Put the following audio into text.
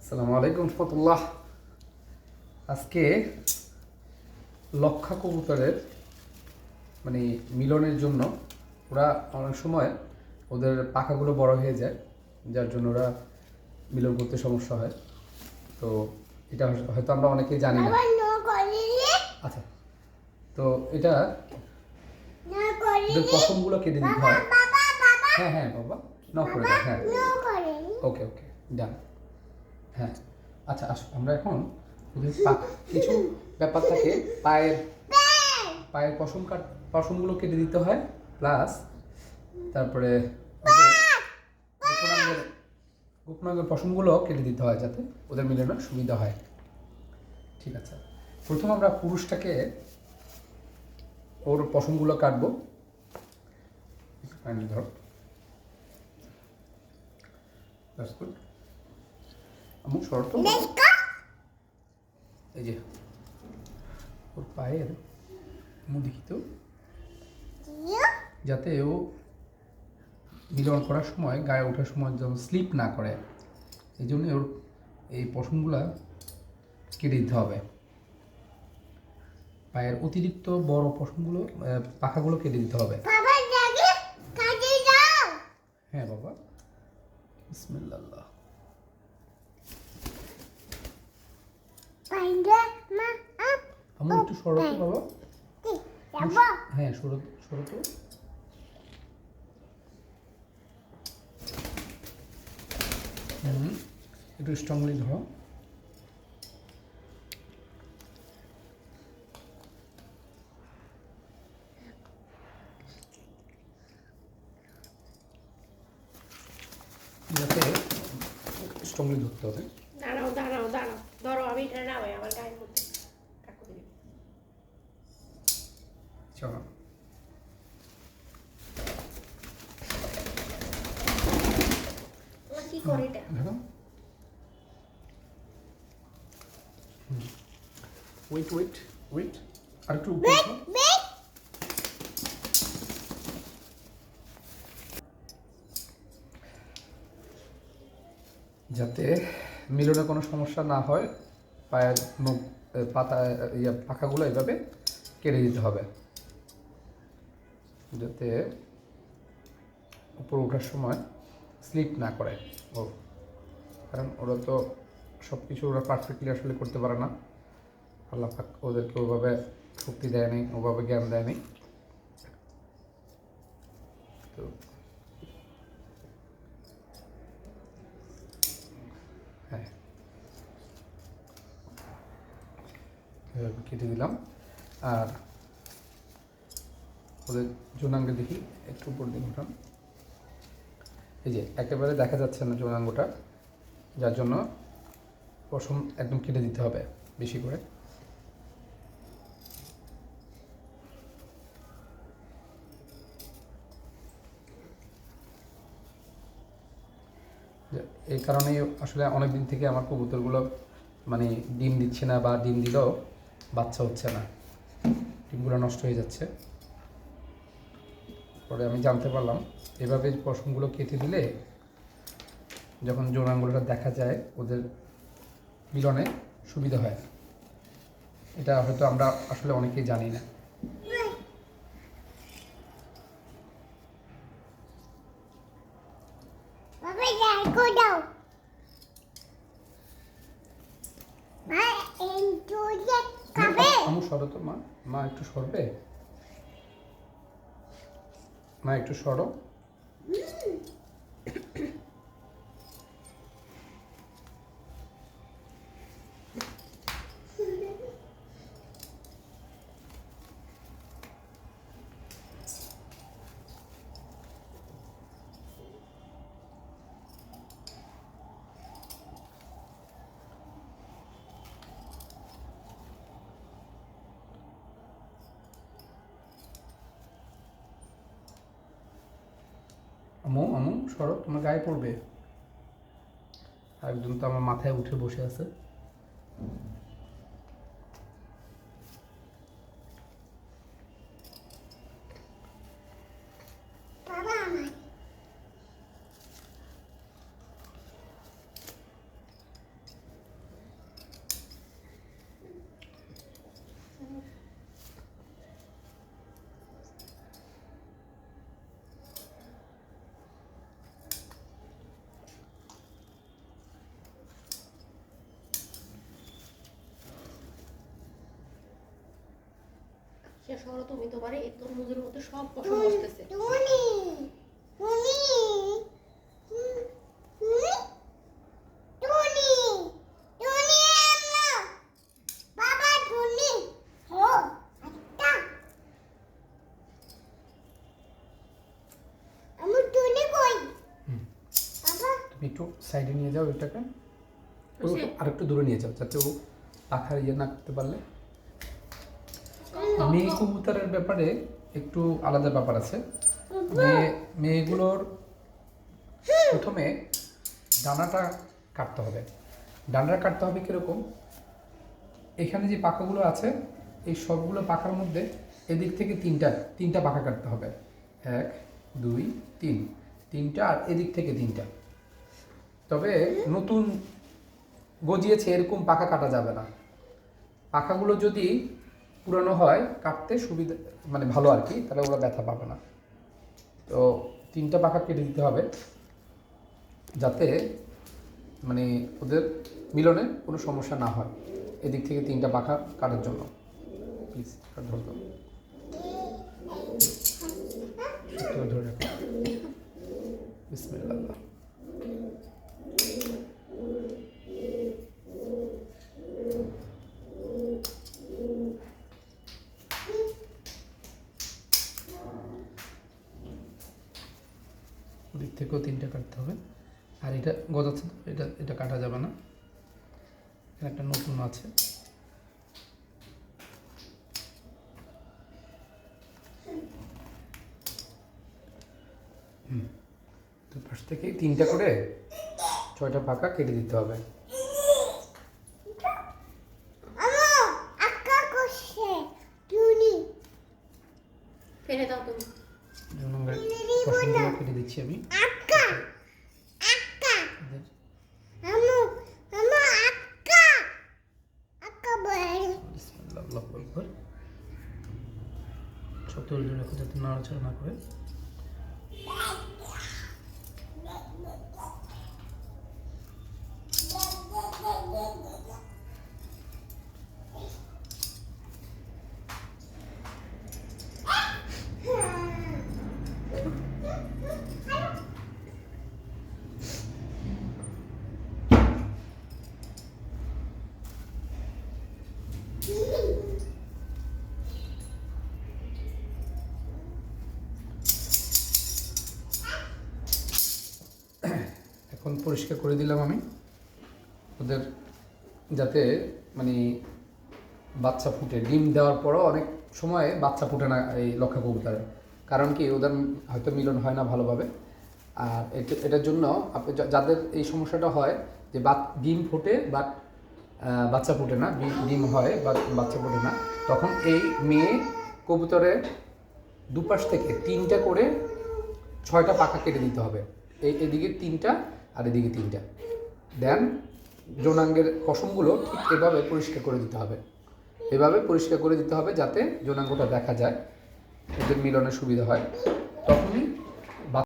আসসালামু আলাইকুম রহমতুল্লাহ। আজকে লক্ষা কবুতরের মানে মিলনের জন্য ওরা অনেক সময় ওদের পাখাগুলো বড় হয়ে যায়, যার জন্য ওরা মিলন করতে সমস্যা হয়। তো এটা হয়তো আমরা অনেকেই জানি না। আচ্ছা, তো এটা ওদের পশমগুলো কেটে দিতে হয়। হ্যাঁ হ্যাঁ বাবা, নক করে দাও। হ্যাঁ, ওকে ওকে, ডান। হ্যাঁ, আচ্ছা আসো আমরা এখন ওদের কিছু ব্যাপার থাকে। পায়ের পায়ের পশমগুলো কেটে দিতে হয়, প্লাস তারপরে গোপনাঙ্গের গোপনাঙ্গের পশমগুলো কেটে দিতে হয় যাতে ওদের মিলানোর সুবিধা হয়। ঠিক আছে, প্রথম আমরা পুরুষটাকে ওর পশমগুলো কাটবো। ধর, দ্যাটস গুড। আমু শর্ট, এই যে ওর পায়ের দেখি তো, যাতে ও মিলন করার সময় গায়ে ওঠার সময় যেন স্লিপ না করে, এই জন্য ওর এই পশমগুলা কেটে দিতে হবে। পায়ের অতিরিক্ত বড় পশমগুলো, পাখাগুলো কেটে দিতে হবে। হ্যাঁ বাবা, বিসমিল্লাহ। আমি একটু সরো তো বাবা। হ্যাঁ সরো সরো তো। একটু স্ট্রংলি ধরো। যাতে স্ট্রংলি ধরতে হবে। দাঁড়াও দাঁড়াও দাঁড়াও, ধরো আমি এটা নামাই আমার গায়ের মধ্যে। চলো, কি করে এটা? ধরো। ওয়েট ওয়েট ওয়েট, আর একটু উপরে উঠো। যাতে মিলনে কোনো সমস্যা না হয়, পায়ের মুখ পাতা পাখাগুলো এভাবে কেটে দিতে হবে, যাতে উপরে ওঠার সময় স্লিপ না করে ও। কারণ ওরা তো সব কিছু ওরা পারফেক্টলি আসলে করতে পারে না। আল্লাহ পাক ওদেরকে ওভাবে শক্তি দেয়নি, ওভাবে জ্ঞান দেয়নি। তো হ্যাঁ, এভাবে কেটে দিলাম। আর ওদের যৌনাঙ্গে দেখি একটু উপর দিকে উঠান। এই যে একেবারে দেখা যাচ্ছে না যৌনাঙ্গটা, যার জন্য পশম একদম কেটে দিতে হবে বেশি করে। এই কারণেই আসলে অনেক দিন থেকে আমার কবুতরগুলো মানে ডিম দিচ্ছে না, বা ডিম দিলেও বাচ্চা হচ্ছে না, ডিমগুলো নষ্ট হয়ে যাচ্ছে। পরে আমি জানতে পারলাম এভাবে পশমগুলো কেটে দিলে যখন যৌনাঙ্গটা দেখা যায় ওদের মিলনে সুবিধা হয়। এটা হয়তো আমরা আসলে অনেকেই জানি না। আমার সরো তো মা, মা একটু সরবে, মা একটু সরো। আমু আমু সরো, তোমার গায়ে পড়বে। একদম তো আমার মাথায় উঠে বসে আছে। এদিকটা সরো তুমি, তোমার এই তরমুজের মধ্যে সব পশম বসতেছে। তুমি একটু সাইডে নিয়ে যাও এটাকে, বুঝছি। আর একটু দূরে নিয়ে যাও যাতে ও পাখার ইয়ে না করতে পারলে। মেয়ে কবুতরের ব্যাপারে একটু আলাদা ব্যাপার আছে। মেয়েগুলোর প্রথমে ডানাটা কাটতে হবে। ডানাটা কাটতে হবে কীরকম, এখানে যে পাখাগুলো আছে এই সবগুলো পাখার মধ্যে এদিক থেকে তিনটা পাখা কাটতে হবে। 1 2 3, তিনটা, আর এদিক থেকে 3টা। তবে নতুন গজিয়েছে এরকম পাখা কাটা যাবে না। পাখাগুলো যদি পুরানো হয় কাটতে সুবিধা, মানে ভালো আর কি, তাহলে ওরা ব্যথা পাবে না। তো 3টা পাখা কেটে দিতে হবে যাতে মানে ওদের মিলনে কোনো সমস্যা না হয়। এদিক থেকে 3টা পাখা কাটার জন্য প্লিজ ধরে দাও, ধরে রাখো। বিসমিল্লাহ। ওদিক থেকেও 3টা কাটতে হবে। আর এটা গজাচ্ছে তো, এটা কাটা যাবে না। এখানে একটা নতুন আছে, তো পাশ থেকে 3টা করে 6টা পাখা কেটে দিতে হবে। ফেলে দাও তুমি। পছন্দগুলো কেটে দিচ্ছি আমি। ছোট রাখো যাতে নাড়াচাড়া না করে। এখন পরিষ্কার করে দিলাম আমি ওদের, যাতে মানে বাচ্চা ফুটে। ডিম দেওয়ার পরও অনেক সময় বাচ্চা ফুটে না এই লক্ষা কবুতরের, কারণ কি ওদের হয়তো মিলন হয় না ভালোভাবে। আর এটার জন্য আপনি যাদের এই সমস্যাটা হয় যে ডিম ফোটে বাট বাচ্চা ফুটে না, ডিম হয় বাট বাচ্চা ফুটে না, তখন এই মেয়ে কবুতরের দুপাশ থেকে 3টা করে 6টা পাখা কেটে দিতে হবে। এদিকে 3টা আর এদিকে 3টা। দেন যৌনাঙ্গের পশমগুলো ঠিক এভাবে পরিষ্কার করে দিতে হবে। এভাবে পরিষ্কার করে দিতে হবে যাতে যৌনাঙ্গটা দেখা যায়, এদের মিলনের সুবিধা হয়। তখনই